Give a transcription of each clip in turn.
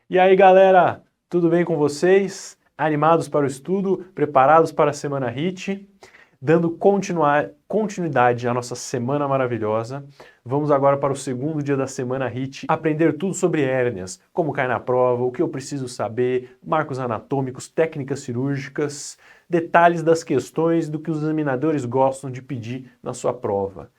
E aí, galera, tudo bem com vocês? Animados para o estudo? Preparados para a semana HIT? Dando continuidade à nossa semana maravilhosa, vamos agora para o segundo dia da semana HIT, aprender tudo sobre hérnias, como cai na prova, o que eu preciso saber, marcos anatômicos, técnicas cirúrgicas, detalhes das questões do que os examinadores gostam de pedir na sua prova.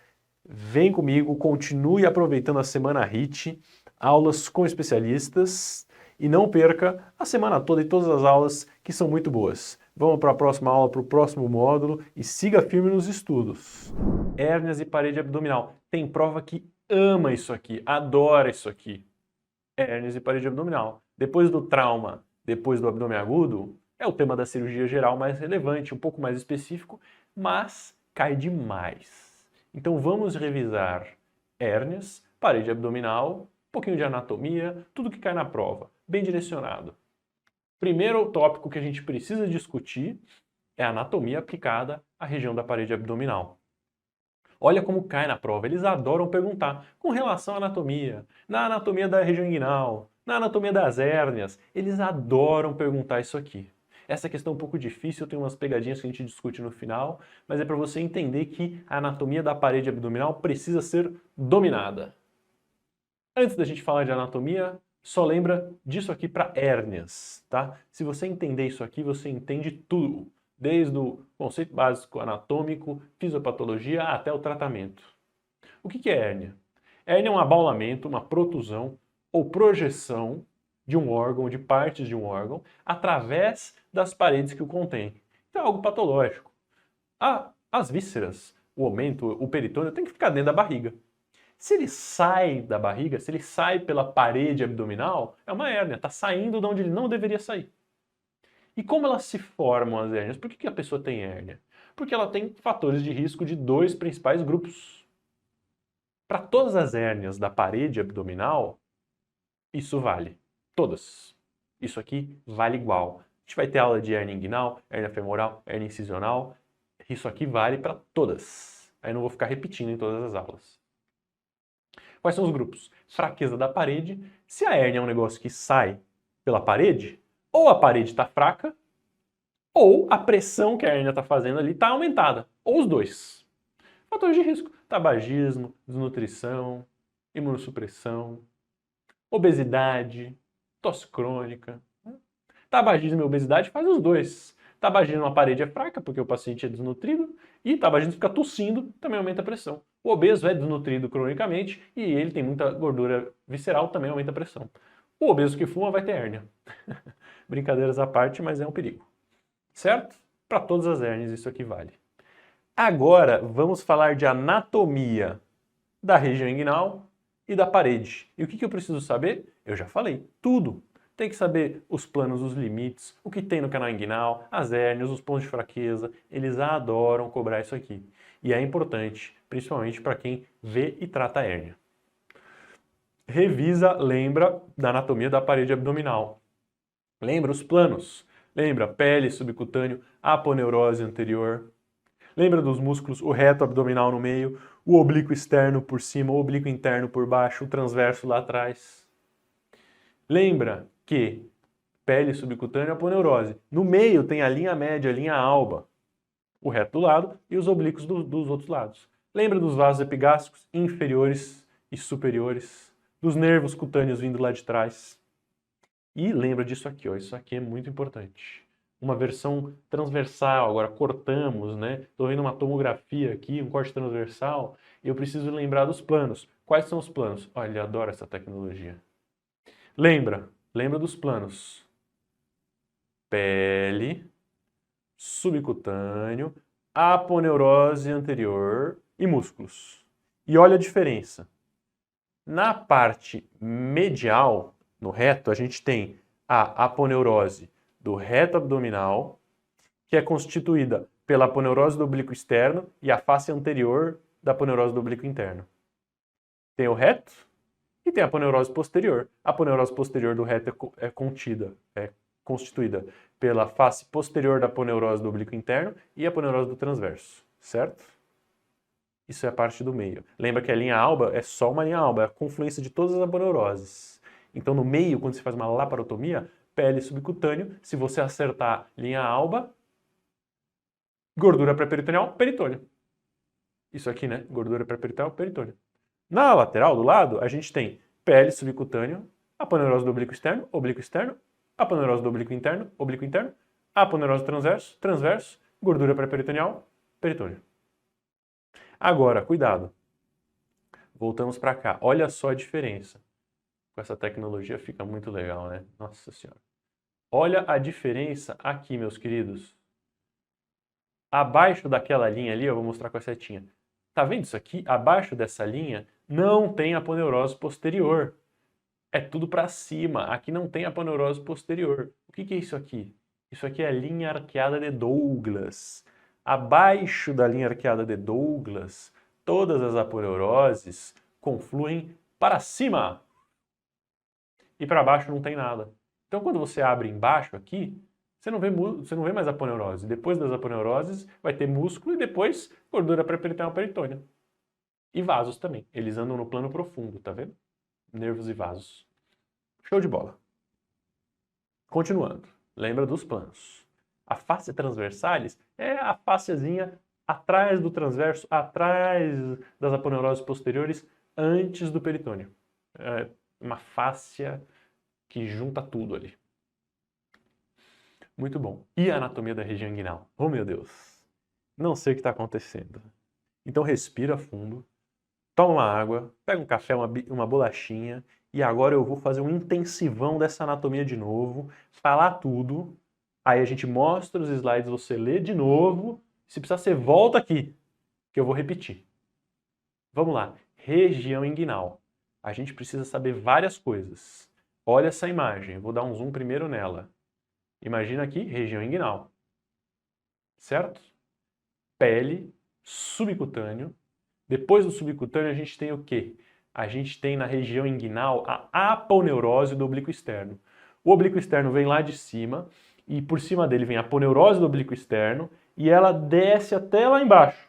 Vem comigo, continue aproveitando a semana HIT, aulas com especialistas e não perca a semana toda e todas as aulas que são muito boas. Vamos para a próxima aula, para o próximo módulo e siga firme nos estudos. Hérnias e parede abdominal. Tem prova que ama isso aqui, adora isso aqui. Hérnias e parede abdominal. Depois do trauma, depois do abdômen agudo, é o tema da cirurgia geral mais relevante, um pouco mais específico, mas cai demais. Então vamos revisar hérnias, parede abdominal, um pouquinho de anatomia, tudo que cai na prova, bem direcionado. Primeiro tópico que a gente precisa discutir é a anatomia aplicada à região da parede abdominal. Olha como cai na prova, eles adoram perguntar com relação à anatomia, na anatomia da região inguinal, na anatomia das hérnias, eles adoram perguntar isso aqui. Essa questão é um pouco difícil, tem umas pegadinhas que a gente discute no final, mas é para você entender que a anatomia da parede abdominal precisa ser dominada. Antes da gente falar de anatomia, só lembra disso aqui para hérnias, tá? Se você entender isso aqui, você entende tudo, desde o conceito básico anatômico, fisiopatologia até o tratamento. O que é hérnia? Hérnia é um abaulamento, uma protusão ou projeção de um órgão, de partes de um órgão, através das paredes que o contém. Então é algo patológico. As vísceras, o aumento, o peritônio tem que ficar dentro da barriga. Se ele sai da barriga, se ele sai pela parede abdominal, é uma hérnia, está saindo de onde ele não deveria sair. E como elas se formam as hérnias? Por que a pessoa tem hérnia? Porque ela tem fatores de risco de dois principais grupos. Para todas as hérnias da parede abdominal, isso vale. Todas. Isso aqui vale igual. A gente vai ter aula de hérnia inguinal, hérnia femoral, hérnia incisional. Isso aqui vale para todas. Aí eu não vou ficar repetindo em todas as aulas. Quais são os grupos? Fraqueza da parede. Se a hérnia é um negócio que sai pela parede, ou a parede está fraca, ou a pressão que a hérnia está fazendo ali está aumentada. Ou os dois. Fatores de risco: tabagismo, desnutrição, imunossupressão, obesidade, tosse crônica. Tabagismo e obesidade faz os dois. Tabagismo na parede é fraca, porque o paciente é desnutrido, e tabagismo fica tossindo, também aumenta a pressão. O obeso é desnutrido cronicamente e ele tem muita gordura visceral, também aumenta a pressão. O obeso que fuma vai ter hérnia. Brincadeiras à parte, mas é um perigo. Certo? Para todas as hérnias isso aqui vale. Agora vamos falar de anatomia da região inguinal e da parede. E o que eu preciso saber? Eu já falei, tudo. Tem que saber os planos, os limites, o que tem no canal inguinal, as hérnias, os pontos de fraqueza. Eles adoram cobrar isso aqui. E é importante, principalmente para quem vê e trata a hérnia. Revisa, lembra da anatomia da parede abdominal. Lembra os planos. Lembra pele, subcutâneo, aponeurose anterior. Lembra dos músculos, o reto abdominal no meio, o oblíquo externo por cima, o oblíquo interno por baixo, o transverso lá atrás. Lembra que pele subcutânea e aponeurose. No meio tem a linha média, a linha alba, o reto do lado e os oblíquos dos outros lados. Lembra dos vasos epigástricos inferiores e superiores, dos nervos cutâneos vindo lá de trás. E lembra disso aqui, ó, isso aqui é muito importante. Uma versão transversal, agora cortamos, né? Estou vendo uma tomografia aqui, um corte transversal, e eu preciso lembrar dos planos. Quais são os planos? Olha, ele adora essa tecnologia. Lembra dos planos. Pele, subcutâneo, aponeurose anterior e músculos. E olha a diferença. Na parte medial, no reto, a gente tem a aponeurose do reto abdominal, que é constituída pela aponeurose do oblíquo externo e a face anterior da aponeurose do oblíquo interno. Tem o reto e tem a aponeurose posterior. A aponeurose posterior do reto é constituída pela face posterior da aponeurose do oblíquo interno e a aponeurose do transverso, certo? Isso é a parte do meio. Lembra que a linha alba é só uma linha alba, é a confluência de todas as aponeuroses. Então, no meio, quando você faz uma laparotomia, pele subcutâneo, se você acertar linha alba, gordura pré-peritoneal, peritônio. Isso aqui, né? Gordura pré-peritoneal, peritônio. Na lateral, do lado, a gente tem pele subcutâneo, aponeurose do oblíquo externo, aponeurose do oblíquo interno, aponeurose transverso, transverso, gordura pré-peritoneal, peritônio. Agora, cuidado. Voltamos para cá. Olha só a diferença. Com essa tecnologia fica muito legal, né? Nossa Senhora. Olha a diferença aqui, meus queridos. Abaixo daquela linha ali, eu vou mostrar com a setinha. Tá vendo isso aqui? Abaixo dessa linha não tem aponeurose posterior. É tudo para cima. Aqui não tem aponeurose posterior. O que é isso aqui? Isso aqui é a linha arqueada de Douglas. Abaixo da linha arqueada de Douglas, todas as aponeuroses confluem para cima. E para baixo não tem nada. Então, quando você abre embaixo aqui, você não vê mais aponeurose. Depois das aponeuroses, vai ter músculo e depois gordura pré-peritoneal peritônea. E vasos também. Eles andam no plano profundo, tá vendo? Nervos e vasos. Show de bola. Continuando. Lembra dos planos. A face transversalis é a facezinha atrás do transverso, atrás das aponeuroses posteriores, antes do peritônio. É uma fáscia que junta tudo ali. Muito bom. E a anatomia da região inguinal? Oh, meu Deus. Não sei o que está acontecendo. Então respira fundo, toma uma água, pega um café, uma bolachinha, e agora eu vou fazer um intensivão dessa anatomia de novo, falar tudo, aí a gente mostra os slides, você lê de novo, se precisar você volta aqui, que eu vou repetir. Vamos lá. Região inguinal. A gente precisa saber várias coisas. Olha essa imagem, eu vou dar um zoom primeiro nela. Imagina aqui, região inguinal. Certo? Pele, subcutâneo. Depois do subcutâneo a gente tem o quê? A gente tem na região inguinal a aponeurose do oblíquo externo. O oblíquo externo vem lá de cima e por cima dele vem a aponeurose do oblíquo externo e ela desce até lá embaixo.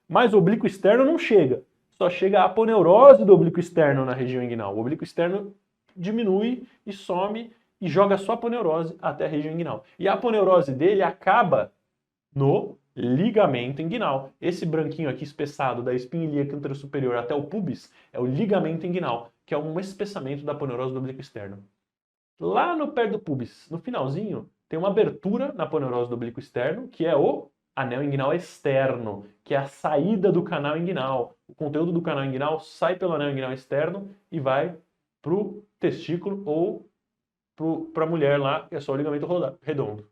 Mas o oblíquo externo não chega. Só chega a aponeurose do oblíquo externo na região inguinal. O oblíquo externo diminui e some e joga só a aponeurose até a região inguinal. E a aponeurose dele acaba no ligamento inguinal. Esse branquinho aqui espessado da espinha ilíaca anterosuperior até o pubis é o ligamento inguinal, que é um espessamento da aponeurose do oblíquo externo. Lá no pé do pubis, no finalzinho, tem uma abertura na aponeurose do oblíquo externo, que é o anel inguinal externo, que é a saída do canal inguinal. O conteúdo do canal inguinal sai pelo anel inguinal externo e vai para o testículo ou para a mulher lá, que é só o ligamento redondo.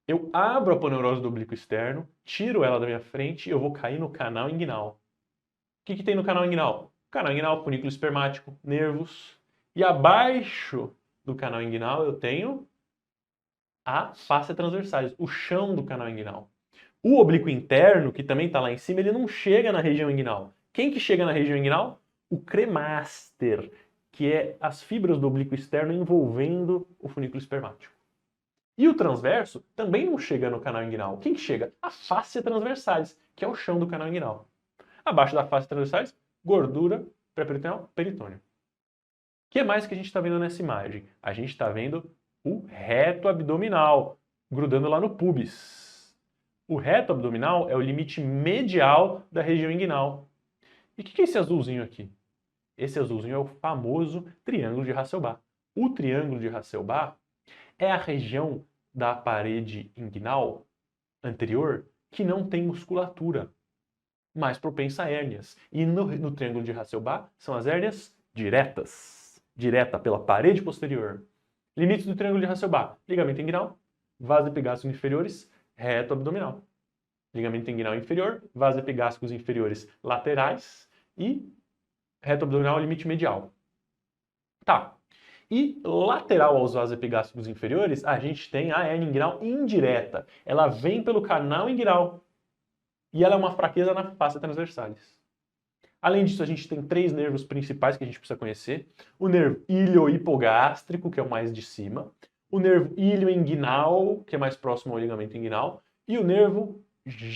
Eu abro a aponeurose do oblíquo externo, tiro ela da minha frente e eu vou cair no canal inguinal. O que tem no canal inguinal? Canal inguinal, funículo espermático, nervos. E abaixo do canal inguinal eu tenho a face transversalis, o chão do canal inguinal. O oblíquo interno, que também está lá em cima, ele não chega na região inguinal. Quem que chega na região inguinal? O cremaster, que é as fibras do oblíquo externo envolvendo o funículo espermático. E o transverso também não chega no canal inguinal. Quem que chega? A face transversalis, que é o chão do canal inguinal. Abaixo da face transversalis, gordura pré-peritoneal, peritônio. O que mais que a gente está vendo nessa imagem? A gente está vendo o reto abdominal, grudando lá no pubis. O reto abdominal é o limite medial da região inguinal. E o que é esse azulzinho aqui? Esse azulzinho é o famoso triângulo de Hasselbalch. O triângulo de Hasselbalch é a região da parede inguinal anterior que não tem musculatura, mais propensa a hérnias. E no triângulo de Hasselbalch são as hérnias diretas, direta pela parede posterior. Limites do triângulo de Hasselbalch: ligamento inguinal, vasos epigástricos inferiores, reto abdominal. Ligamento inguinal inferior, vasos epigástricos inferiores laterais e reto abdominal limite medial. Tá. E lateral aos vasos epigástricos inferiores, a gente tem a hérnia inguinal indireta. Ela vem pelo canal inguinal e ela é uma fraqueza na face transversalis. Além disso, a gente tem três nervos principais que a gente precisa conhecer. O nervo iliohipogástrico, que é o mais de cima. O nervo ilioinguinal, que é mais próximo ao ligamento inguinal. E o nervo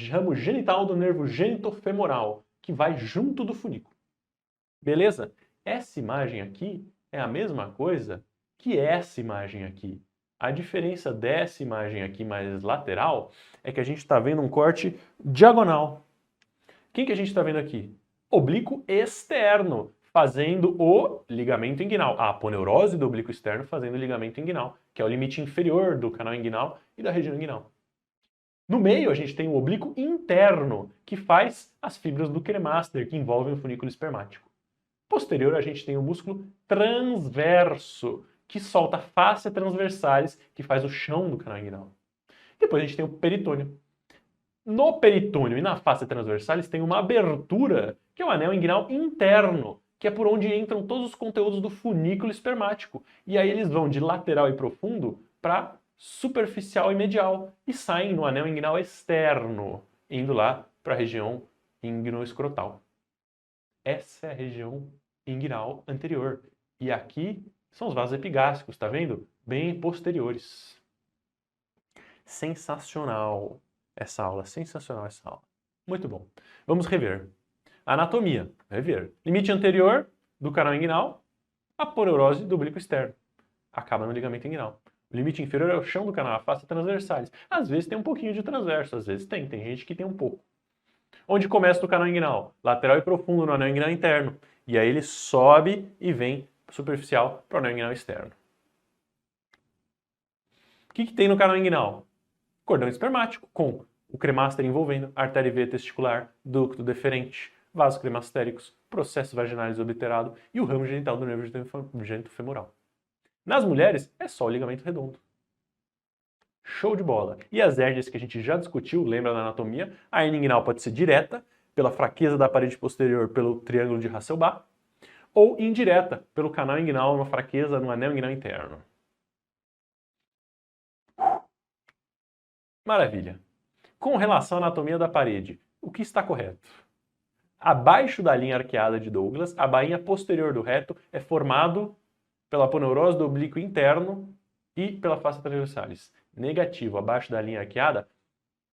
ramo genital do nervo genitofemoral, que vai junto do funículo. Beleza? essa imagem aqui é a mesma coisa que essa imagem aqui. A diferença dessa imagem aqui mais lateral é que a gente está vendo um corte diagonal. Quem que a gente está vendo aqui? Oblíquo externo, fazendo o ligamento inguinal. A aponeurose do oblíquo externo fazendo o ligamento inguinal, que é o limite inferior do canal inguinal e da região inguinal. No meio, a gente tem o oblíquo interno, que faz as fibras do cremaster, que envolvem o funículo espermático. Posterior, a gente tem o músculo transverso, que solta a fáscia transversalis, que faz o chão do canal inguinal. Depois a gente tem o peritônio. No peritônio e na fáscia transversalis tem uma abertura, que é o anel inguinal interno, que é por onde entram todos os conteúdos do funículo espermático. E aí eles vão de lateral e profundo para superficial e medial e saem no anel inguinal externo, indo lá para a região inguinoescrotal. Essa é a região inguinal anterior. E aqui são os vasos epigástricos, tá vendo? Bem posteriores. Sensacional essa aula, sensacional essa aula. Muito bom. Vamos rever. Anatomia, rever. Limite anterior do canal inguinal, aponeurose do oblíquo externo. Acaba no ligamento inguinal. O limite inferior é o chão do canal, a face transversalis. Às vezes tem um pouquinho de transverso, às vezes tem gente que tem um pouco. Onde começa o canal inguinal? Lateral e profundo no anel inguinal interno. E aí ele sobe e vem superficial para o anel inguinal externo. O que tem no canal inguinal? Cordão espermático, com o cremaster envolvendo artéria e veia testicular, ducto deferente, vasos cremastéricos, processo vaginais obliterado e o ramo genital do nervo genitofemoral. Nas mulheres, é só o ligamento redondo. Show de bola! E as hérnias que a gente já discutiu, lembra na anatomia? A hernia inguinal pode ser direta, pela fraqueza da parede posterior pelo triângulo de Hasselbalch, ou indireta, pelo canal inguinal, uma fraqueza no anel inguinal interno. Maravilha! Com relação à anatomia da parede, o que está correto? Abaixo da linha arqueada de Douglas, a bainha posterior do reto é formado pela aponeurose do oblíquo interno e pela fáscia transversalis. Negativo, abaixo da linha arqueada,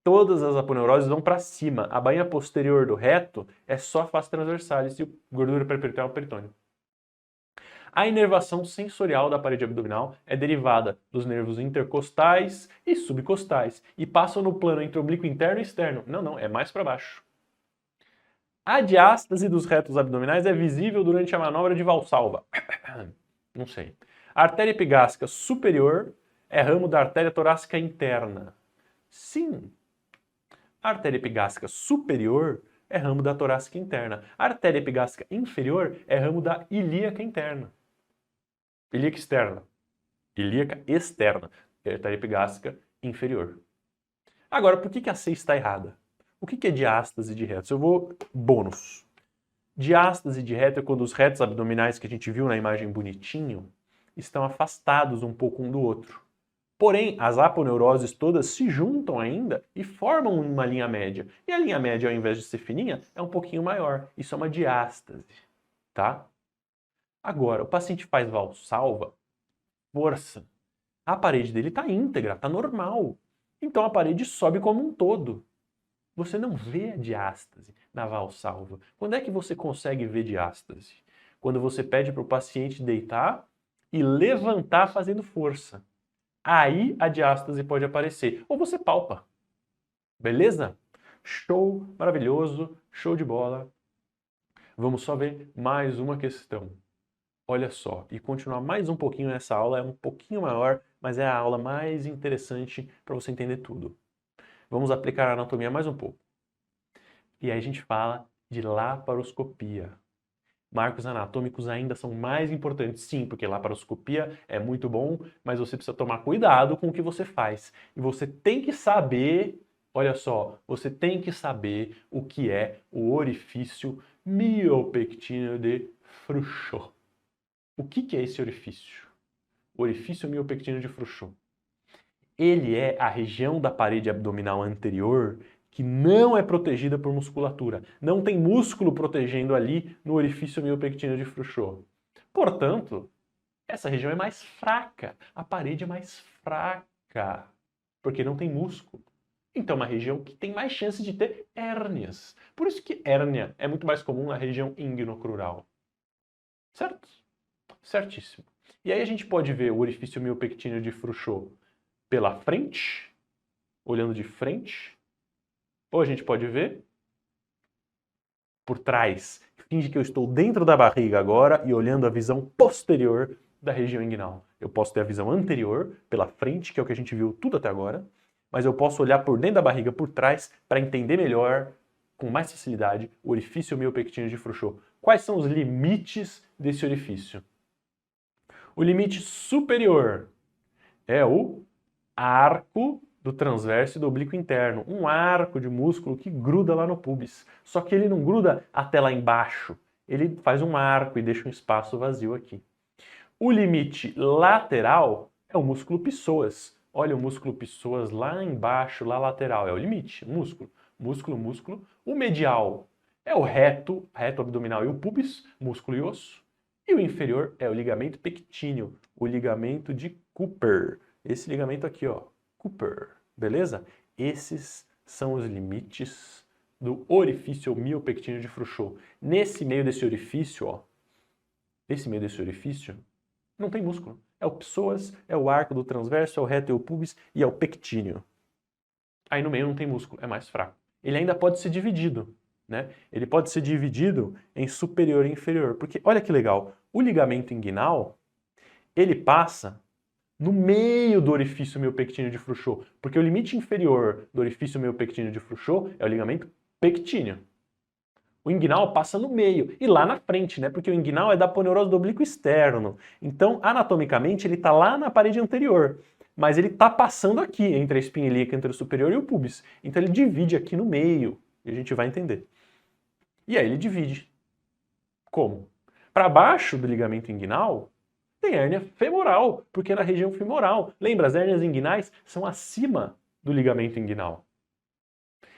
todas as aponeuroses vão para cima. A bainha posterior do reto é só a fáscia transversalis e o gordura peritoneal peritônio. A inervação sensorial da parede abdominal é derivada dos nervos intercostais e subcostais e passam no plano entre oblíquo interno e externo. Não, é mais para baixo. A diástase dos retos abdominais é visível durante a manobra de Valsalva. Não sei. A artéria epigástrica superior é ramo da artéria torácica interna. Sim. A artéria epigástrica superior é ramo da torácica interna. A artéria epigástrica inferior é ramo da ilíaca interna. Ilíaca externa. Ilíaca externa. Artéria epigástrica inferior. Agora, por que a C está errada? O que é diástase de retos? Eu vou... bônus. Diástase de reto é quando os retos abdominais que a gente viu na imagem bonitinho estão afastados um pouco um do outro. Porém, as aponeuroses todas se juntam ainda e formam uma linha média. E a linha média, ao invés de ser fininha, é um pouquinho maior. Isso é uma diástase, tá? Agora, o paciente faz Valsalva, força. A parede dele está íntegra, está normal. Então a parede sobe como um todo. Você não vê a diástase na Valsalva. Quando é que você consegue ver diástase? Quando você pede para o paciente deitar e levantar fazendo força. Aí a diástase pode aparecer. Ou você palpa. Beleza? Show, maravilhoso, show de bola. Vamos só ver mais uma questão. Olha só, e continuar mais um pouquinho nessa aula, é um pouquinho maior, mas é a aula mais interessante para você entender tudo. Vamos aplicar a anatomia mais um pouco. E aí a gente fala de laparoscopia. Marcos anatômicos ainda são mais importantes, sim, porque laparoscopia é muito bom, mas você precisa tomar cuidado com o que você faz. E você tem que saber, olha só, você tem que saber o que é o orifício miopectíneo de Frouchot. O que é esse orifício? O orifício miopectíneo de Frouchot. Ele é a região da parede abdominal anterior que não é protegida por musculatura. Não tem músculo protegendo ali no orifício miopectíneo de Frouchot. Portanto, essa região é mais fraca. A parede é mais fraca, porque não tem músculo. Então, é uma região que tem mais chance de ter hérnias. Por isso que hérnia é muito mais comum na região inguinocrural. certo? Certíssimo. E aí a gente pode ver o orifício miopectíneo de Frouchot pela frente, olhando de frente, ou a gente pode ver por trás. Finge que eu estou dentro da barriga agora e olhando a visão posterior da região inguinal. Eu posso ter a visão anterior, pela frente, que é o que a gente viu tudo até agora, mas eu posso olhar por dentro da barriga, por trás, para entender melhor, com mais facilidade, o orifício miopectíneo de Frouchot. Quais são os limites desse orifício? O limite superior é o arco do transverso e do oblíquo interno, um arco de músculo que gruda lá no pubis. Só que ele não gruda até lá embaixo, ele faz um arco e deixa um espaço vazio aqui. O limite lateral é o músculo psoas. Olha o músculo psoas lá embaixo, lá lateral, é o limite, músculo, músculo, músculo. O medial é o reto abdominal e o pubis, músculo e osso. E o inferior é o ligamento pectíneo, o ligamento de Cooper. Esse ligamento aqui, ó, Cooper, beleza? Esses são os limites do orifício miopectíneo de Frouchot. Nesse meio desse orifício, ó, não tem músculo. É o psoas, é o arco do transverso, é o reto e o pubis e é o pectíneo. Aí no meio não tem músculo, é mais fraco. Ele ainda pode ser dividido, né? Ele pode ser dividido em superior e inferior, porque olha que legal, o ligamento inguinal, ele passa no meio do orifício miopectíneo de Frouchot, porque o limite inferior do orifício miopectíneo de Frouchot é o ligamento pectíneo. O inguinal passa no meio e lá na frente, né? Porque o inguinal é da aponeurose do oblíquo externo. Então, anatomicamente, ele está lá na parede anterior, mas ele está passando aqui entre a espinha ilíaca, entre o superior e o pubis. Então, ele divide aqui no meio e a gente vai entender. E aí ele divide. Como? Para baixo do ligamento inguinal tem hérnia femoral, porque é na região femoral. Lembra, as hérnias inguinais são acima do ligamento inguinal.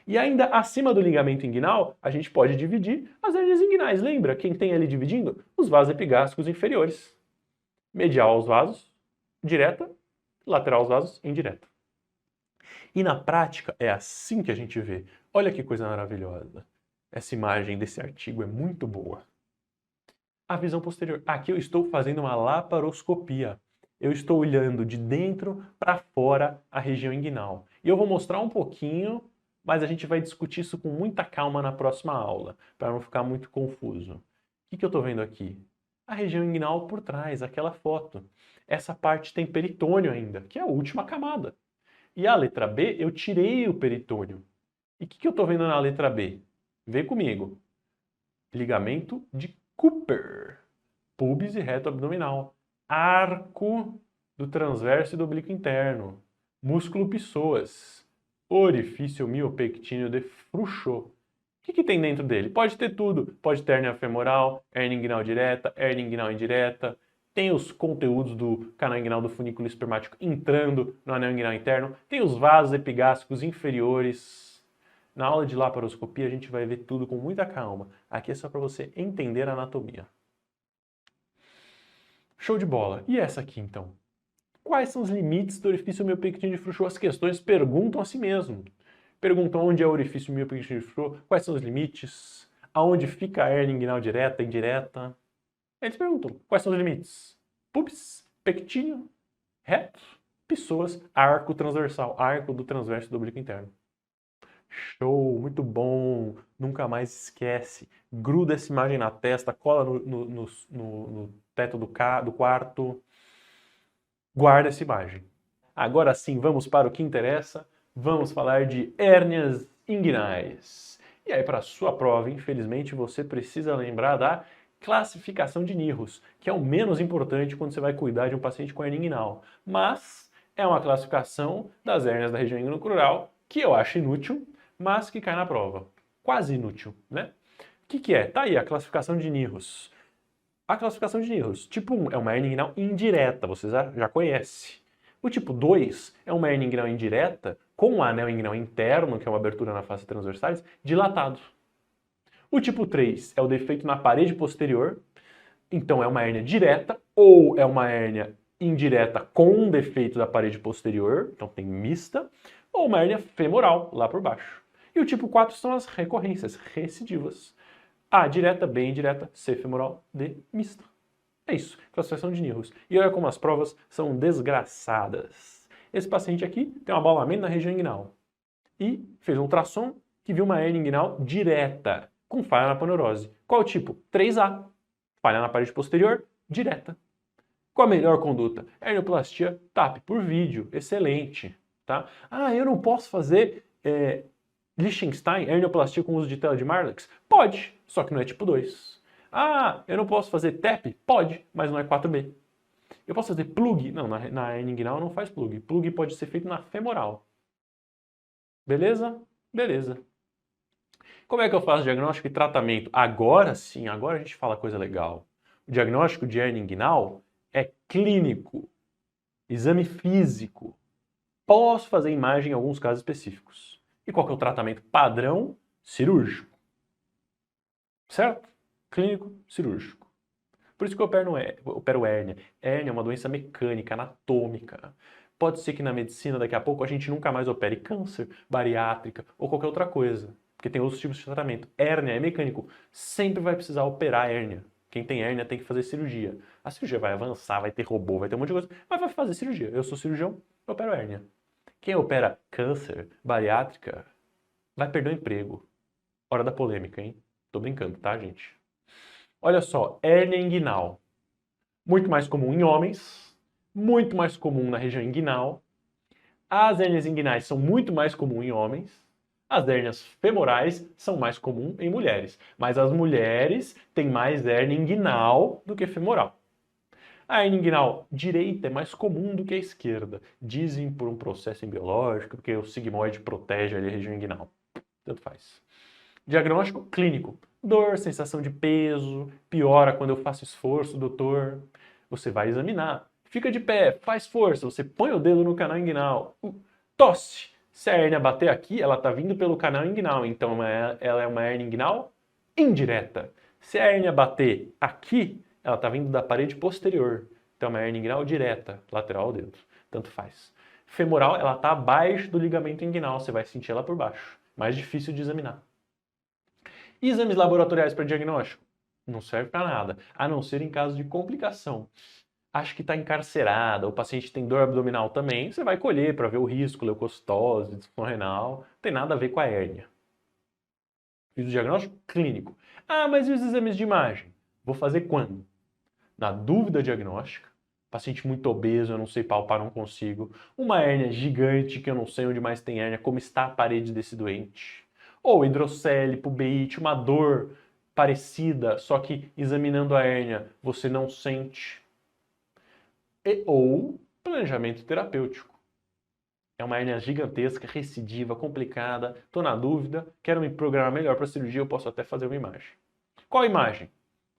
E ainda acima do ligamento inguinal, a gente pode dividir as hérnias inguinais. Lembra quem tem ali dividindo? Os vasos epigástricos inferiores. Medial aos vasos, direta, lateral aos vasos, indireta. E na prática é assim que a gente vê. Olha que coisa maravilhosa. Essa imagem desse artigo é muito boa. A visão posterior. Aqui eu estou fazendo uma laparoscopia. Eu estou olhando de dentro para fora a região inguinal. E eu vou mostrar um pouquinho, mas a gente vai discutir isso com muita calma na próxima aula, para não ficar muito confuso. O que eu estou vendo aqui? A região inguinal por trás, aquela foto. Essa parte tem peritônio ainda, que é a última camada. E a letra B, eu tirei o peritônio. E o que eu estou vendo na letra B? Vê comigo. Ligamento de Cooper. Pubis e reto abdominal. Arco do transverso e do oblíquo interno. Músculo psoas. Orifício miopectíneo de Frouchot. O que tem dentro dele? Pode ter tudo. Pode ter hérnia femoral, hérnia inguinal direta, hérnia inguinal indireta. Tem os conteúdos do canal inguinal do funículo espermático entrando no anel inguinal interno. Tem os vasos epigástricos inferiores. Na aula de laparoscopia a gente vai ver tudo com muita calma. Aqui é só para você entender a anatomia. Show de bola. E essa aqui então? Quais são os limites do orifício miopectíneo de Frouchot? As questões perguntam a si mesmo. Perguntam onde é o orifício miopectíneo de Frouchot, quais são os limites, aonde fica a hérnia inguinal direta, indireta. Eles perguntam quais são os limites. Pubis, pectíneo, reto, psoas, arco transversal, arco do transverso do oblíquo interno. Show, muito bom, nunca mais esquece. Gruda essa imagem na testa, cola no teto do quarto. Guarda essa imagem. Agora sim, vamos para o que interessa. Vamos falar de hérnias inguinais. E aí, para a sua prova, infelizmente, você precisa lembrar da classificação de Nihus, que é o menos importante quando você vai cuidar de um paciente com hérnia inguinal. Mas é uma classificação das hérnias da região inguinocrural que eu acho inútil, mas que cai na prova. Quase inútil, né? O que é? Tá aí a classificação de Nihus. A classificação de Nihus. Tipo 1 é uma hérnia inguinal indireta, você já conhece. O tipo 2 é uma hérnia inguinal indireta com um anel inguinal interno, que é uma abertura na face transversalis, dilatado. O tipo 3 é o defeito na parede posterior, então é uma hérnia direta ou é uma hérnia indireta com um defeito da parede posterior, então tem mista, ou uma hérnia femoral lá por baixo. E o tipo 4 são as recorrências, recidivas. A direta, B indireta, C femoral, D mista. É isso, classificação de Nihus. E olha como as provas são desgraçadas. Esse paciente aqui tem um abaulamento na região inguinal e fez um ultrassom que viu uma hernia inguinal direta, com falha na aponeurose. Qual o tipo? 3A. Falha na parede posterior, direta. Qual a melhor conduta? Hernioplastia TAP por vídeo, excelente. Tá? Ah, eu não posso fazer Liechtenstein, hernioplastia com uso de tela de Marlex? Pode, só que não é tipo 2. Ah, eu não posso fazer TEP? Pode, mas não é 4B. Eu posso fazer plug? Não, na hernia inguinal não faz plug. Plug pode ser feito na femoral. Beleza? Beleza. Como é que eu faço diagnóstico e tratamento? Agora sim, agora a gente fala coisa legal. O diagnóstico de hernia inguinal é clínico, exame físico. Posso fazer imagem em alguns casos específicos. E qual que é o tratamento padrão? Cirúrgico. Certo? Clínico, cirúrgico. Por isso que eu opero hérnia. Hérnia é uma doença mecânica, anatômica. Pode ser que na medicina daqui a pouco a gente nunca mais opere câncer, bariátrica ou qualquer outra coisa. Porque tem outros tipos de tratamento. Hérnia é mecânico. Sempre vai precisar operar a hérnia. Quem tem hérnia tem que fazer cirurgia. A cirurgia vai avançar, vai ter robô, vai ter um monte de coisa, mas vai fazer cirurgia. Eu sou cirurgião, eu opero hérnia. Quem opera câncer, bariátrica, vai perder o emprego. Hora da polêmica, hein? Tô brincando, tá, gente? Olha só, hérnia inguinal. Muito mais comum em homens, muito mais comum na região inguinal. As hérnias inguinais são muito mais comuns em homens. As hérnias femorais são mais comuns em mulheres. Mas as mulheres têm mais hérnia inguinal do que femoral. A hernia inguinal direita é mais comum do que a esquerda. Dizem por um processo biológico, porque o sigmoide protege ali a região inguinal. Tanto faz. Diagnóstico clínico. Dor, sensação de peso, piora quando eu faço esforço, doutor. Você vai examinar. Fica de pé, faz força, você põe o dedo no canal inguinal. Tosse. Se a hérnia bater aqui, ela está vindo pelo canal inguinal, então ela é uma hérnia inguinal indireta. Se a hérnia bater aqui, ela está vindo da parede posterior, então é uma hérnia inguinal direta, lateral ao dedo, tanto faz. Femoral, ela está abaixo do ligamento inguinal, você vai sentir ela por baixo, mais difícil de examinar. Exames laboratoriais para diagnóstico? Não serve para nada, a não ser em caso de complicação. Acho que está encarcerada, o paciente tem dor abdominal também, você vai colher para ver o risco, leucocitose, disfunção renal, não tem nada a ver com a hérnia. Fiz o diagnóstico clínico. Ah, mas e os exames de imagem? Vou fazer quando? Na dúvida diagnóstica, paciente muito obeso, eu não sei palpar, não consigo, uma hérnia gigante que eu não sei onde mais tem hérnia, como está a parede desse doente, ou hidrocele, pubeite, uma dor parecida, só que examinando a hérnia você não sente, ou planejamento terapêutico. É uma hérnia gigantesca, recidiva, complicada, estou na dúvida, quero me programar melhor para a cirurgia, eu posso até fazer uma imagem. Qual imagem?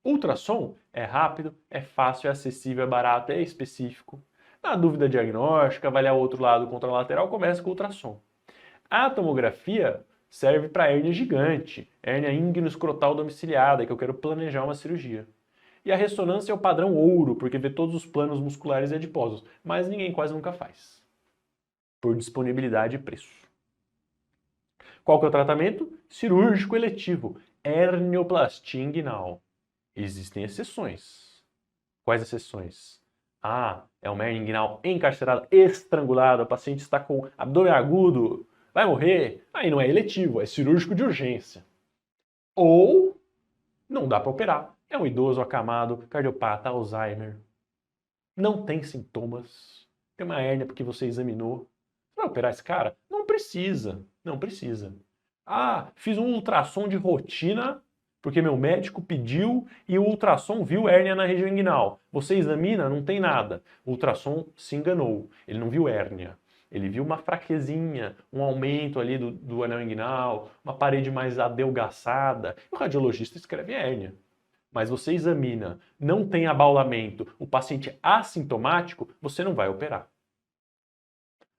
Ultrassom é rápido, é fácil, é acessível, é barato, é específico. Na dúvida diagnóstica, avaliar o outro lado contralateral, começa com o ultrassom. A tomografia serve para hérnia gigante, hérnia íngeno-escrotal domiciliada, que eu quero planejar uma cirurgia. E a ressonância é o padrão ouro, porque vê todos os planos musculares e adiposos, mas ninguém quase nunca faz, por disponibilidade e preço. Qual que é o tratamento? Cirúrgico eletivo, hernioplastia inguinal. Existem exceções. Quais exceções? Ah, é uma hernia inguinal encarcerada, estrangulada, o paciente está com abdômen agudo, vai morrer. Aí não é eletivo, é cirúrgico de urgência. Ou não dá para operar. É um idoso acamado, cardiopata, Alzheimer. Não tem sintomas. Tem uma hérnia porque você examinou. Vai operar esse cara? Não precisa. Não precisa. Ah, fiz um ultrassom de rotina porque meu médico pediu e o ultrassom viu hérnia na região inguinal. Você examina, não tem nada. O ultrassom se enganou. Ele não viu hérnia. Ele viu uma fraquezinha, um aumento ali do anel inguinal, uma parede mais adelgaçada. O radiologista escreve hérnia. Mas você examina, não tem abaulamento, o paciente assintomático, você não vai operar.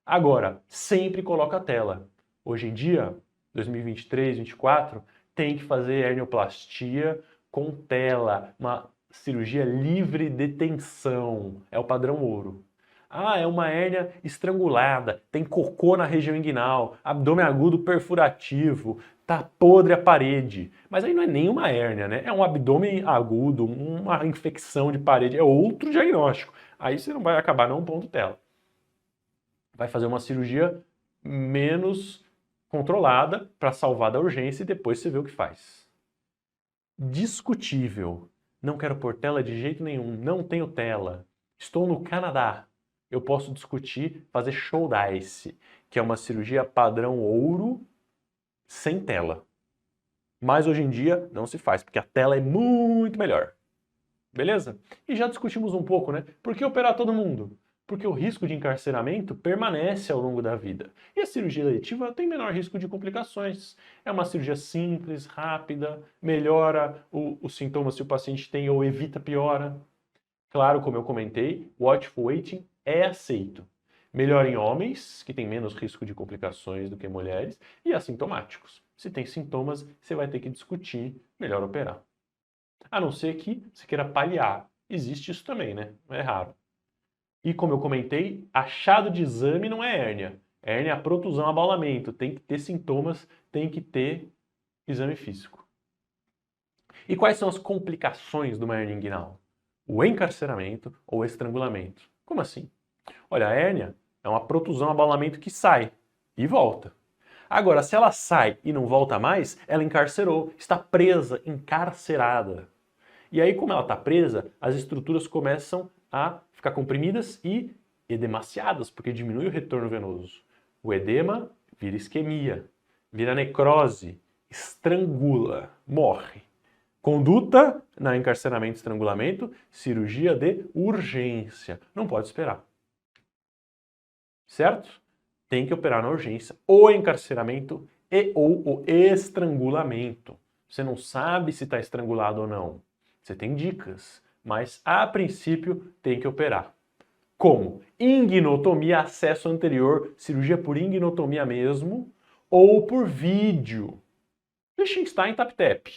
Agora, sempre coloca a tela. Hoje em dia, 2023, 2024, tem que fazer hernioplastia com tela, uma cirurgia livre de tensão, é o padrão ouro. Ah, é uma hérnia estrangulada, tem cocô na região inguinal, abdômen agudo perfurativo, Tá podre a parede. Mas aí não é nem uma hérnia, né? É um abdômen agudo, uma infecção de parede, é outro diagnóstico. Aí você não vai acabar num ponto tela. Vai fazer uma cirurgia menos controlada para salvar da urgência e depois você vê o que faz. Discutível. Não quero pôr tela de jeito nenhum, não tenho tela. Estou no Canadá. Eu posso discutir fazer Shouldice, que é uma cirurgia padrão ouro sem tela. Mas hoje em dia não se faz, porque a tela é muito melhor. Beleza? E já discutimos um pouco, né? Por que operar todo mundo? Porque o risco de encarceramento permanece ao longo da vida. E a cirurgia eletiva tem menor risco de complicações. É uma cirurgia simples, rápida, melhora os sintomas se o paciente tem ou evita piora. Claro, como eu comentei, watchful waiting é aceito. Melhor em homens, que têm menos risco de complicações do que mulheres, e assintomáticos. Se tem sintomas, você vai ter que discutir, melhor operar. A não ser que você queira paliar. Existe isso também, né? Não é raro. E como eu comentei, achado de exame não é hérnia. Hérnia é a protusão, abaulamento. Tem que ter sintomas, tem que ter exame físico. E quais são as complicações de uma hérnia inguinal? O encarceramento ou o estrangulamento. Como assim? Olha, a hérnia é uma protusão, abaulamento que sai e volta. Agora, se ela sai e não volta mais, ela encarcerou, está presa, encarcerada. E aí, como ela está presa, as estruturas começam a ficar comprimidas e edemaciadas, porque diminui o retorno venoso. O edema vira isquemia, vira necrose, estrangula, morre. Conduta na encarceramento e estrangulamento, cirurgia de urgência. Não pode esperar. Certo? Tem que operar na urgência. O encarceramento e ou o estrangulamento. Você não sabe se está estrangulado ou não. Você tem dicas, mas a princípio tem que operar. Como? Ignotomia, acesso anterior, cirurgia por ignotomia mesmo, ou por vídeo. Liechtenstein Tap-Tap.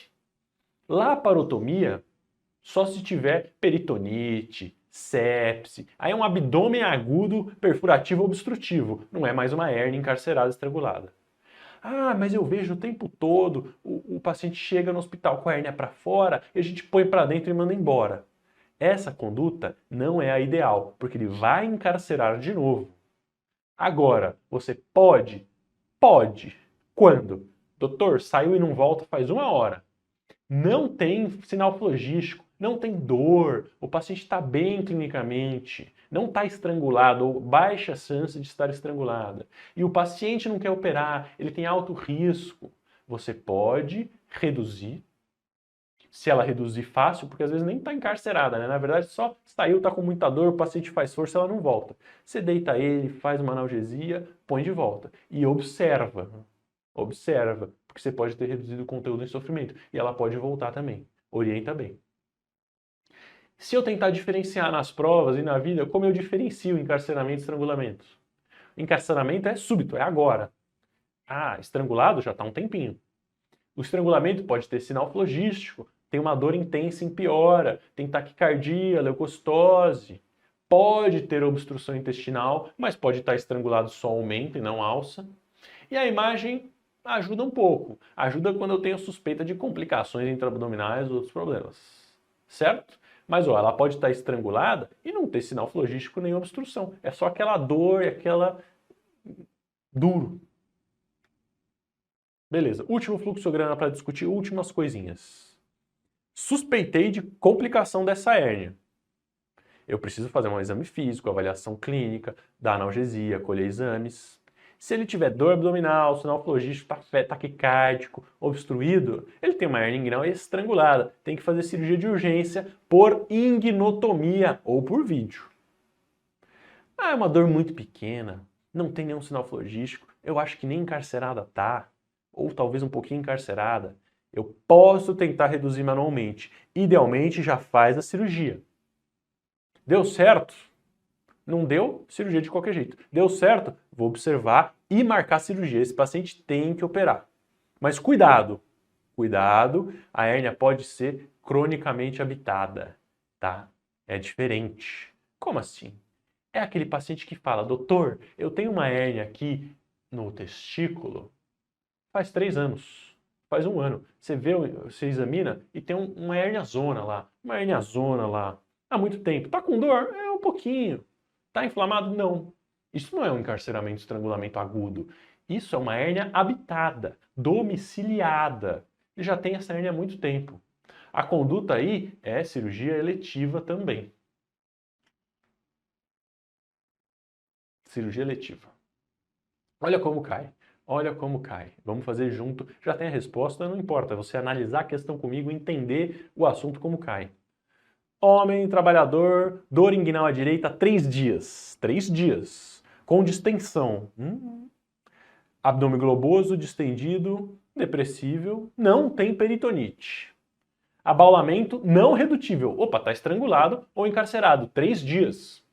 Laparotomia, só se tiver peritonite, sepse. Aí é um abdômen agudo, perfurativo obstrutivo. Não é mais uma hérnia encarcerada, estrangulada. Ah, mas eu vejo o tempo todo, o paciente chega no hospital com a hérnia para fora e a gente põe para dentro e manda embora. Essa conduta não é a ideal, porque ele vai encarcerar de novo. Agora, você pode. Quando? Doutor, saiu e não volta faz 1 hora. Não tem sinal flogístico, não tem dor, o paciente está bem clinicamente, não está estrangulado ou baixa chance de estar estrangulada. E o paciente não quer operar, ele tem alto risco. Você pode reduzir, se ela reduzir fácil, porque às vezes nem está encarcerada, né? Na verdade, só saiu, está com muita dor, o paciente faz força, ela não volta. Você deita ele, faz uma analgesia, põe de volta. E observa, porque você pode ter reduzido o conteúdo em sofrimento. E ela pode voltar também. Orienta bem. Se eu tentar diferenciar nas provas e na vida, como eu diferencio encarceramento e estrangulamento? Encarceramento é súbito, é agora. Ah, estrangulado já está um tempinho. O estrangulamento pode ter sinal flogístico, tem uma dor intensa em piora, tem taquicardia, leucocitose, pode ter obstrução intestinal, mas pode estar estrangulado só aumenta e não alça. E a imagem ajuda um pouco. Ajuda quando eu tenho suspeita de complicações intraabdominais ou outros problemas. Certo? Mas ó, ela pode estar estrangulada e não ter sinal flogístico nem obstrução. É só aquela dor e aquela duro. Beleza. Último fluxograma para discutir últimas coisinhas. Suspeitei de complicação dessa hérnia. Eu preciso fazer um exame físico, avaliação clínica, dar analgesia, colher exames. Se ele tiver dor abdominal, sinal flogístico, taquicárdico, obstruído, ele tem uma hérnia inguinal estrangulada. Tem que fazer cirurgia de urgência por ignotomia ou por vídeo. Ah, é uma dor muito pequena, não tem nenhum sinal flogístico, eu acho que nem encarcerada tá, ou talvez um pouquinho encarcerada. Eu posso tentar reduzir manualmente. Idealmente já faz a cirurgia. Deu certo? Não deu? Cirurgia de qualquer jeito. Deu certo? Vou observar e marcar a cirurgia. Esse paciente tem que operar. Mas cuidado! Cuidado, a hérnia pode ser cronicamente habitada, tá? É diferente. Como assim? É aquele paciente que fala, doutor, eu tenho uma hérnia aqui no testículo faz 3 anos. Faz um ano. Você vê, você examina e tem uma herniazona lá. Uma herniazona lá. Há muito tempo. Tá com dor? É um pouquinho. Tá inflamado? Não. Isso não é um encarceramento, estrangulamento agudo. Isso é uma hérnia habitada, domiciliada. Ele já tem essa hérnia há muito tempo. A conduta aí é cirurgia eletiva também. Cirurgia eletiva. Olha como cai. Olha como cai. Vamos fazer junto. Já tem a resposta, não importa. É você analisar a questão comigo e entender o assunto como cai. Homem, trabalhador, dor inguinal à direita, 3 dias. 3 dias. Com distensão. Abdômen globoso, distendido, depressível, não tem peritonite. Abaulamento não redutível. Opa, está estrangulado ou encarcerado. 3 dias.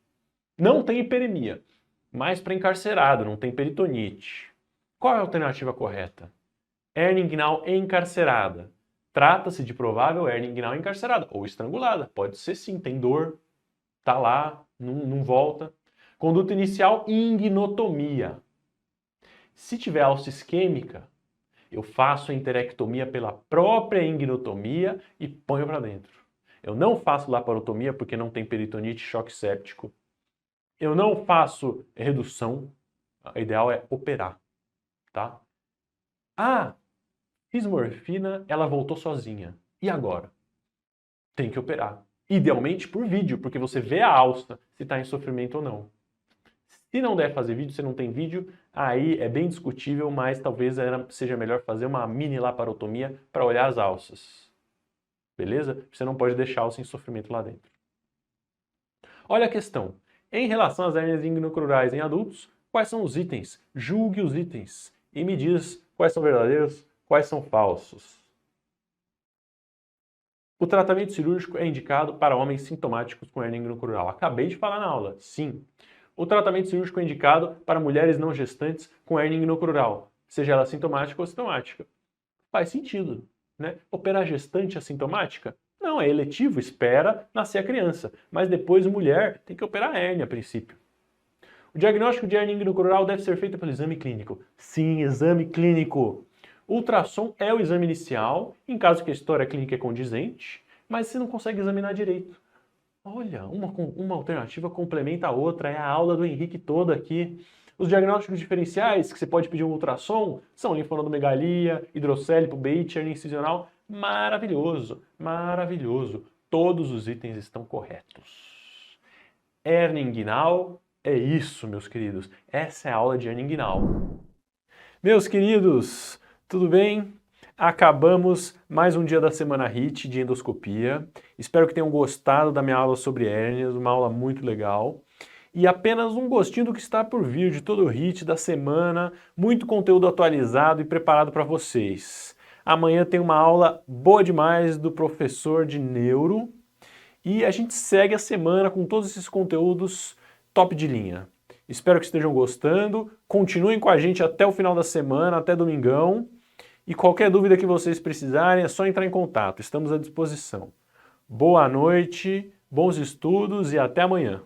Não tem hiperemia. Mais para encarcerado, não tem peritonite. Qual é a alternativa correta? Hérnia inguinal encarcerada. Trata-se de provável hérnia inguinal encarcerada ou estrangulada. Pode ser sim, tem dor, tá lá, não volta. Conduta inicial, inguinotomia. Se tiver alça isquêmica, eu faço a enterectomia pela própria inguinotomia e ponho para dentro. Eu não faço laparotomia porque não tem peritonite, choque séptico. Eu não faço redução. O ideal é operar, tá? Ah, fiz morfina, ela voltou sozinha. E agora? Tem que operar. Idealmente por vídeo, porque você vê a alça se está em sofrimento ou não. Se não der fazer vídeo, você não tem vídeo, aí é bem discutível, mas talvez seja melhor fazer uma mini laparotomia para olhar as alças. Beleza? Você não pode deixar a alça em sofrimento lá dentro. Olha a questão. Em relação às hérnias inguinocrurais em adultos, quais são os itens? Julgue os itens e me diz quais são verdadeiros, quais são falsos. O tratamento cirúrgico é indicado para homens sintomáticos com hérnia inguinocrural. Acabei de falar na aula. Sim. O tratamento cirúrgico é indicado para mulheres não gestantes com hérnia inguinocrural, seja ela sintomática ou assintomática. Faz sentido, né? Operar gestante assintomática? Não, é eletivo, espera nascer a criança. Mas depois, mulher tem que operar a hérnia a princípio. O diagnóstico de hérnia inguinocrural deve ser feito pelo exame clínico. Sim, exame clínico. Ultrassom é o exame inicial, em caso que a história clínica é condizente, mas você não consegue examinar direito. Olha, uma alternativa complementa a outra, é a aula do Henrique toda aqui. Os diagnósticos diferenciais, que você pode pedir um ultrassom, são linfonodomegalia, hidrocélico, beite, hernia incisional. Maravilhoso, maravilhoso. Todos os itens estão corretos. Hérnia inguinal, é isso, meus queridos. Essa é a aula de hérnia inguinal. Meus queridos, tudo bem? Acabamos mais um dia da semana HIT de endoscopia. Espero que tenham gostado da minha aula sobre hérnias, uma aula muito legal. E apenas um gostinho do que está por vir de todo o HIT da semana, muito conteúdo atualizado e preparado para vocês. Amanhã tem uma aula boa demais do professor de neuro e a gente segue a semana com todos esses conteúdos top de linha. Espero que estejam gostando, continuem com a gente até o final da semana, até domingão. E qualquer dúvida que vocês precisarem é só entrar em contato, estamos à disposição. Boa noite, bons estudos e até amanhã.